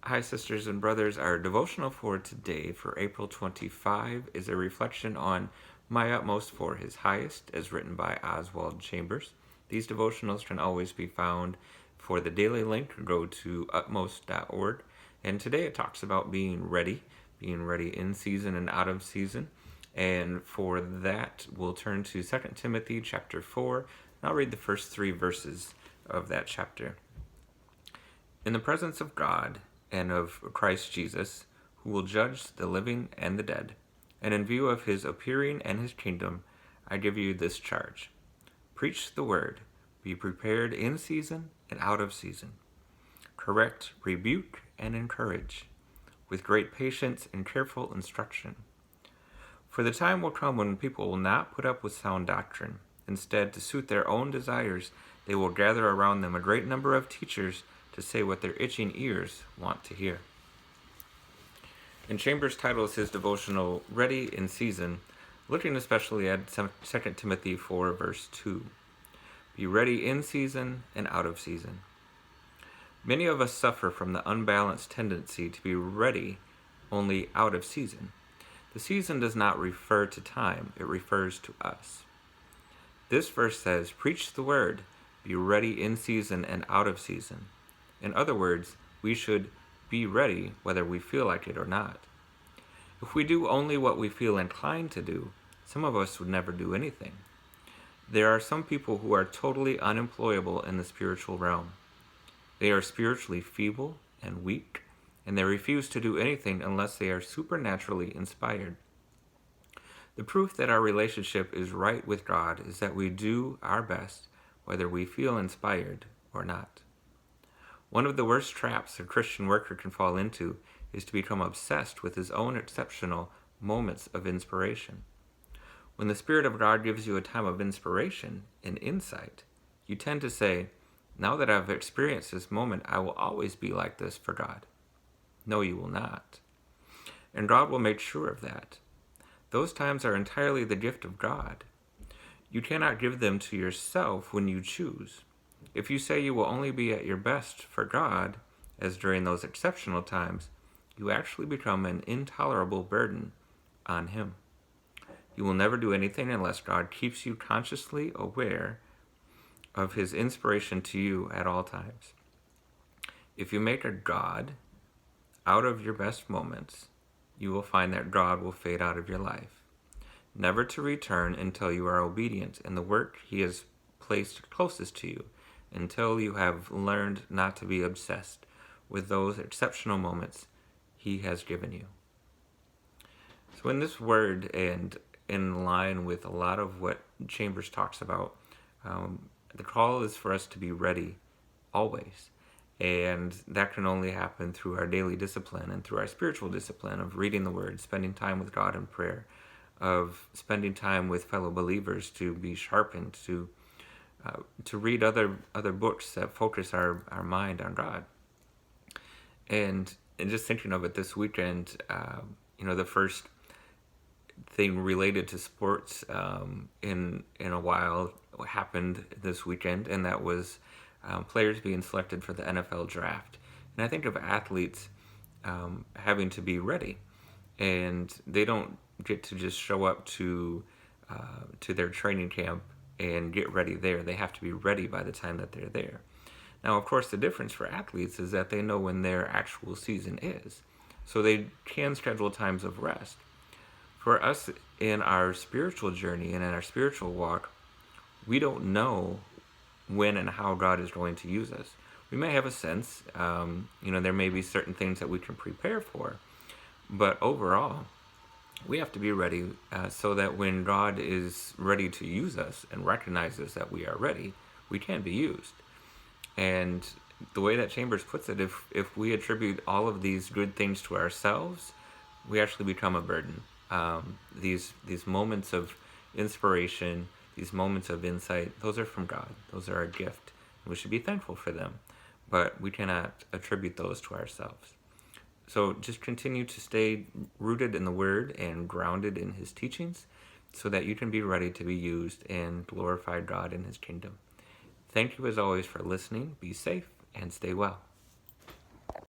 Hi, sisters and brothers. Our devotional for today, for April 25, is a reflection on My Utmost for His Highest, as written by Oswald Chambers. These devotionals can always be found for the daily link. Go to utmost.org. And today it talks about being ready in season and out of season. And for that, we'll turn to 2 Timothy chapter 4. And I'll read the first 3 verses of that chapter. In the presence of God and of Christ Jesus, who will judge the living and the dead, and in view of his appearing and his kingdom, I give you this charge. Preach the word, be prepared in season and out of season. Correct, rebuke, and encourage, with great patience and careful instruction. For the time will come when people will not put up with sound doctrine. Instead, to suit their own desires, they will gather around them a great number of teachers to say what their itching ears want to hear. And Chambers titles his devotional Ready in Season, looking especially at 2 Timothy 4, verse 2. Be ready in season and out of season. Many of us suffer from the unbalanced tendency to be ready only out of season. The season does not refer to time, it refers to us. This verse says, preach the word, be ready in season and out of season. In other words, we should be ready whether we feel like it or not. If we do only what we feel inclined to do, some of us would never do anything. There are some people who are totally unemployable in the spiritual realm. They are spiritually feeble and weak, and they refuse to do anything unless they are supernaturally inspired. The proof that our relationship is right with God is that we do our best whether we feel inspired or not. One of the worst traps a Christian worker can fall into is to become obsessed with his own exceptional moments of inspiration. When the Spirit of God gives you a time of inspiration and insight, you tend to say, now that I've experienced this moment, I will always be like this for God. No, you will not. And God will make sure of that. Those times are entirely the gift of God. You cannot give them to yourself when you choose. If you say you will only be at your best for God, as during those exceptional times, you actually become an intolerable burden on Him. You will never do anything unless God keeps you consciously aware of His inspiration to you at all times. If you make a God out of your best moments, you will find that God will fade out of your life, never to return until you are obedient in the work He has placed closest to you, until you have learned not to be obsessed with those exceptional moments He has given you. So in this word, and in line with a lot of what Chambers talks about, the call is for us to be ready always. And that can only happen through our daily discipline and through our spiritual discipline of reading the Word, spending time with God in prayer, of spending time with fellow believers to be sharpened, to read other books that focus our mind on God. And just thinking of it this weekend, the first thing related to sports in a while happened this weekend, and that was players being selected for the NFL draft. And I think of athletes having to be ready, and they don't get to just show up to their training camp and get ready there. They have to be ready by the time that they're there. Now, of course, the difference for athletes is that they know when their actual season is, so they can schedule times of rest. For us in our spiritual journey and in our spiritual walk, we don't know when and how God is going to use us. We may have a sense, there may be certain things that we can prepare for, but overall, we have to be ready so that when God is ready to use us and recognizes that we are ready, we can be used. And the way that Chambers puts it, if we attribute all of these good things to ourselves, we actually become a burden. These moments of inspiration, these moments of insight, those are from God. Those are a gift. And we should be thankful for them, but we cannot attribute those to ourselves. So just continue to stay rooted in the Word and grounded in His teachings so that you can be ready to be used and glorify God in His kingdom. Thank you as always for listening. Be safe and stay well.